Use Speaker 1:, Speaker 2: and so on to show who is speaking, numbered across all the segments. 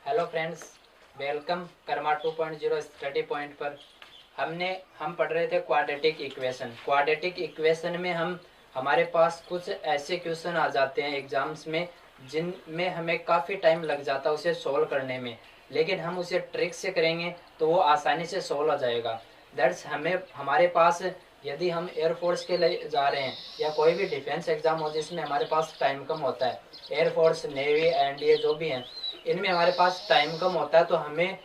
Speaker 1: Hello friends, welcome Karma 2.0 study point पर। हम पढ़ रहे थे क्वाड्रेटिक इक्वेशन। क्वाड्रेटिक इक्वेशन में हमारे पास कुछ ऐसे क्वेश्चन आ जाते हैं एग्जाम्स में जिनमें हमें काफ़ी टाइम लग जाता है उसे सोल्व करने में, लेकिन हम उसे ट्रिक से करेंगे तो वो आसानी से सोल्व हो जाएगा। दैट्स हमारे पास यदि हम एयरफोर्स के लिए जा रहे हैं या कोई भी डिफेंस एग्जाम हो जिसमें हमारे पास टाइम कम होता है, एयरफोर्स, नेवी, एनडीए जो भी हैं, इनमें हमारे पास टाइम कम होता है, तो हमें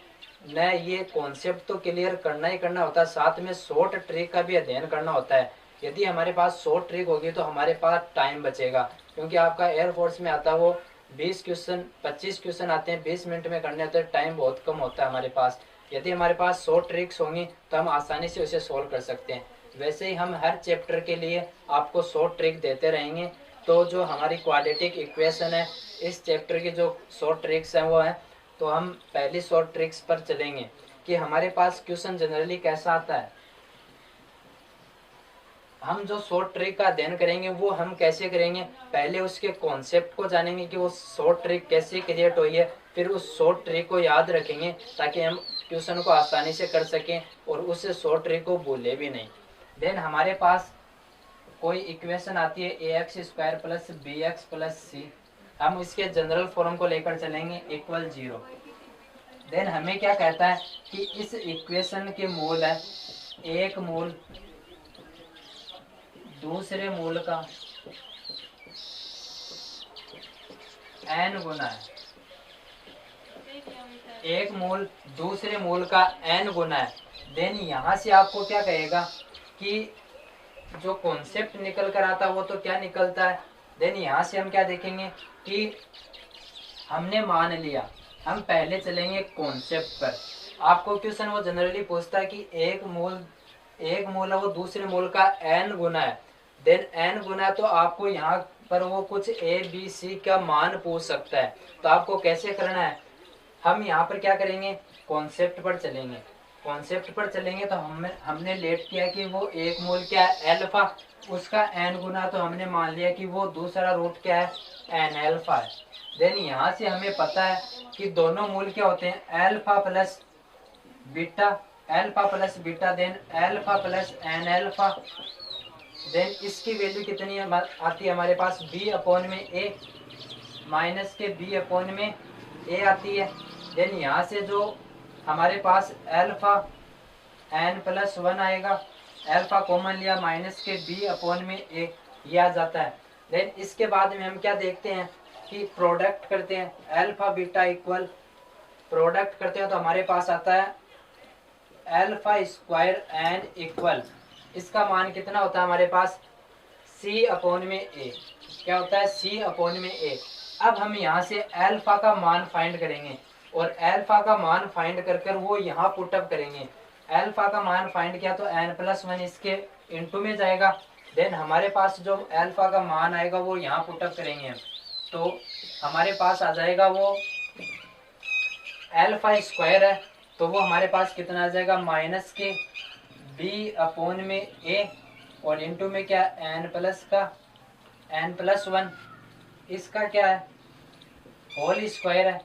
Speaker 1: न ये कॉन्सेप्ट तो क्लियर करना ही करना होता है, साथ में शॉर्ट ट्रिक का भी अध्ययन करना होता है। यदि हमारे पास शॉर्ट ट्रिक होगी तो हमारे पास टाइम बचेगा, क्योंकि आपका एयरफोर्स में आता है वो 20 क्वेश्चन 25 क्वेश्चन आते हैं, 20 मिनट में करने होते हैं, टाइम बहुत कम होता है हमारे पास। यदि हमारे पास शॉर्ट ट्रिक्स होंगी तो हम आसानी से उसे सोल्व कर सकते हैं। वैसे ही हम हर चैप्टर के लिए आपको शॉर्ट ट्रिक देते रहेंगे। तो जो हमारी क्वाड्रेटिक इक्वेशन है, इस चैप्टर की जो शॉर्ट ट्रिक्स हैं वो हैं, तो हम पहली शॉर्ट ट्रिक्स पर चलेंगे कि हमारे पास क्वेश्चन जनरली कैसा आता है। हम जो शॉर्ट ट्रिक का अध्ययन करेंगे वो हम कैसे करेंगे, पहले उसके कॉन्सेप्ट को जानेंगे कि वो शॉर्ट ट्रिक कैसे क्रिएट हुई है, फिर उस शॉर्ट ट्रिक को याद रखेंगे ताकि हम क्वेश्चन को आसानी से कर सकें और उस शॉर्ट ट्रिक को भूले भी नहीं। देन हमारे पास कोई इक्वेशन आती है ax² प्लस bx प्लस सी, हम इसके जनरल फॉर्म को लेकर चलेंगे इक्वल 0। देन हमें क्या कहता है कि इस इक्वेशन के मूल है एक मूल दूसरे मूल का n गुना है, एक मूल दूसरे मूल का n गुना है। देन यहाँ से आपको क्या कहेगा कि जो कॉन्सेप्ट निकल कर आता है वो तो क्या निकलता है। देन यहाँ से हम क्या देखेंगे कि हमने मान लिया, हम पहले चलेंगे कॉन्सेप्ट पर। आपको क्वेश्चन वो जनरली पूछता है कि एक मूल है वो दूसरे मूल का n गुना है। देन n गुना है तो आपको यहाँ पर वो कुछ a b c का मान पूछ सकता है। तो आपको कैसे करना है, हम यहाँ पर क्या करेंगे, कॉन्सेप्ट पर चलेंगे। कॉन्सेप्ट पर चलेंगे तो हमने लेट किया कि वो एक मूल क्या है अल्फा, उसका n गुना, तो हमने मान लिया कि वो दूसरा रूट क्या है n अल्फा है। देन यहाँ से हमें पता है कि दोनों मूल क्या होते हैं alpha plus beta, then alpha plus n alpha. Then इसकी वैल्यू कितनी आती है हमारे पास b अपॉन में a, माइनस के b अपॉन में a आती है। देन यहाँ से जो हमारे पास अल्फा n प्लस 1 आएगा, अल्फा कॉमन लिया, माइनस के b अपॉन में a, ये आ जाता है। देन इसके बाद में हम क्या देखते हैं कि प्रोडक्ट करते हैं, अल्फा बीटा इक्वल, प्रोडक्ट करते हैं तो हमारे पास आता है अल्फा स्क्वायर n इक्वल, इसका मान कितना होता है हमारे पास c अपॉन में a, क्या होता है c अपॉन में a। अब हम यहाँ से अल्फा का मान फाइंड करेंगे और अल्फा का मान फाइंड कर कर वो यहाँ पुटअप करेंगे। अल्फा का मान फाइंड किया तो n प्लस 1 इसके इंटू में जाएगा। देन हमारे पास जो अल्फा का मान आएगा वो यहाँ पुटअप करेंगे हम, तो हमारे पास आ जाएगा वो अल्फा स्क्वायर है, तो वो हमारे पास कितना आ जाएगा माइनस के b अपॉन में a और इंटू में क्या n प्लस 1, इसका क्या है होल स्क्वायर है,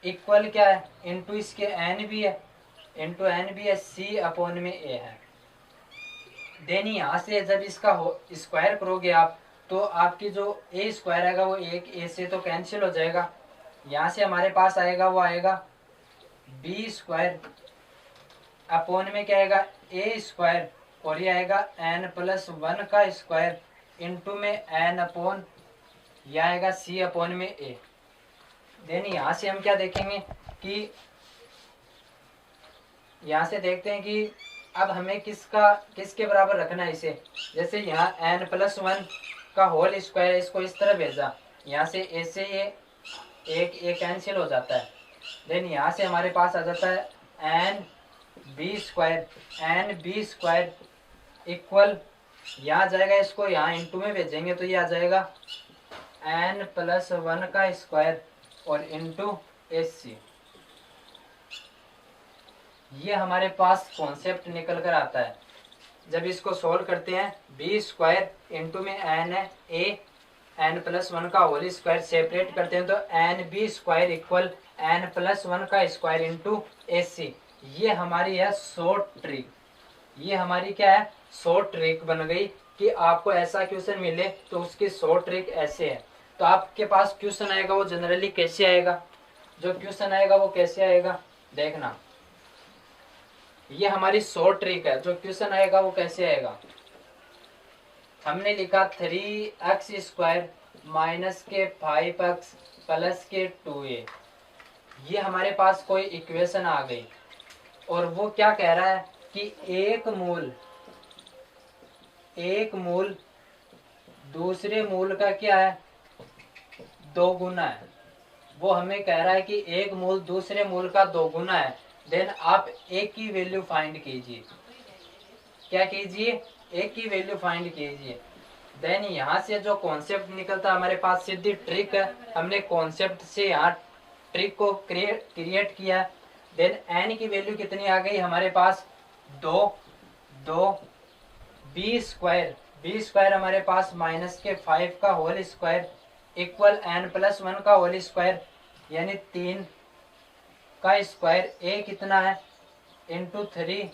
Speaker 1: इक्वल क्या है इंटू इसके n भी है, c अपॉन में a है। देन यहाँ से जब इसका स्क्वायर करोगे आप तो आपकी जो a स्क्वायर आएगा वो एक a से तो कैंसिल हो जाएगा। यहाँ से हमारे पास आएगा वो आएगा b स्क्वायर अपॉन में क्या आएगा a स्क्वायर, और ये आएगा n प्लस 1 का स्क्वायर इंटू में n अपॉन, यह आएगा c अपॉन में a। देन यहाँ से हम क्या देखेंगे कि यहाँ से देखते हैं कि अब हमें किसके बराबर रखना है इसे। जैसे यहाँ n प्लस 1 का होल स्क्वायर है, इसको इस तरह भेजा, यहाँ से a से ये एक कैंसिल हो जाता है। देन यहाँ से हमारे पास आ जाता है n b स्क्वायर इक्वल, यहाँ जाएगा, इसको यहाँ इंटू में भेजेंगे तो ये आ जाएगा n प्लस 1 का स्क्वायर और इंटू ac। ये हमारे पास कॉन्सेप्ट निकल कर आता है। जब इसको सोल्व करते हैं b स्क्वायर इंटू में n है a एन प्लस वन का होल स्क्वायर सेपरेट करते हैं तो n b square equal n plus one का स्क्वायर इंटू ए सी। ये हमारी है शॉर्ट ट्रिक। ये हमारी क्या है, शॉर्ट ट्रिक बन गई कि आपको ऐसा क्वेश्चन मिले तो उसकी शॉर्ट ट्रिक ऐसे है। तो आपके पास क्वेश्चन आएगा वो जनरली कैसे आएगा, जो क्वेश्चन आएगा वो कैसे आएगा देखना। ये हमारी शॉर्ट ट्रिक है, जो क्वेश्चन आएगा वो कैसे आएगा। हमने लिखा 3x² माइनस के 5x प्लस के 2a। ये हमारे पास कोई इक्वेशन आ गई और वो क्या कह रहा है कि एक मूल दूसरे मूल का क्या है, 2 गुना है। वो हमें कह रहा है कि एक मूल दूसरे मूल का 2 गुना है। देन आप एक की वैल्यू फाइंड कीजिए। क्या कीजिए, एक की वैल्यू फाइंड कीजिए। देन यहाँ से जो कॉन्सेप्ट निकलता है हमारे पास सीधी ट्रिक है। हमने कॉन्सेप्ट से यहाँ ट्रिक को क्रिएट किया। देन एन की वैल्यू कितनी आ गई हमारे पास, 2 बी स्क्वायर हमारे पास माइनस के 5 का whole square equal n plus 1 का होल स्क्वायर यानी 3 का स्क्वायर। ए कितना है इंटू 3,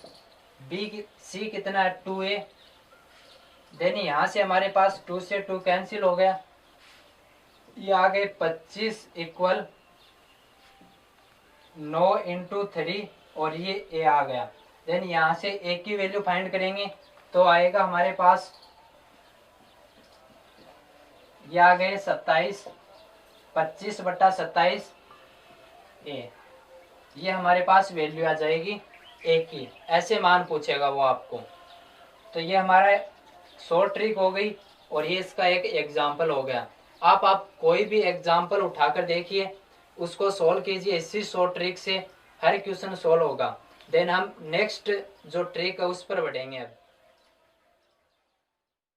Speaker 1: बी सी कितना है 2a। देन यहाँ से हमारे पास 2 से 2 कैंसिल हो गया, ये आ गए 25 इक्वल 9 इंटू 3 और ये a आ गया। देन यहाँ से a की वैल्यू फाइंड करेंगे तो आएगा हमारे पास, ये आ गए 27, 25/27 a। ये हमारे पास वैल्यू आ जाएगी a की। ऐसे मान पूछेगा वो आपको। तो ये हमारा शॉर्ट ट्रिक हो गई और ये इसका एक एग्जाम्पल हो गया। आप कोई भी एग्जाम्पल उठाकर देखिए, उसको सॉल्व कीजिए, इसी शॉर्ट ट्रिक से हर क्वेश्चन सॉल्व होगा। देन हम नेक्स्ट जो ट्रिक है उस पर बढ़ेंगे अब।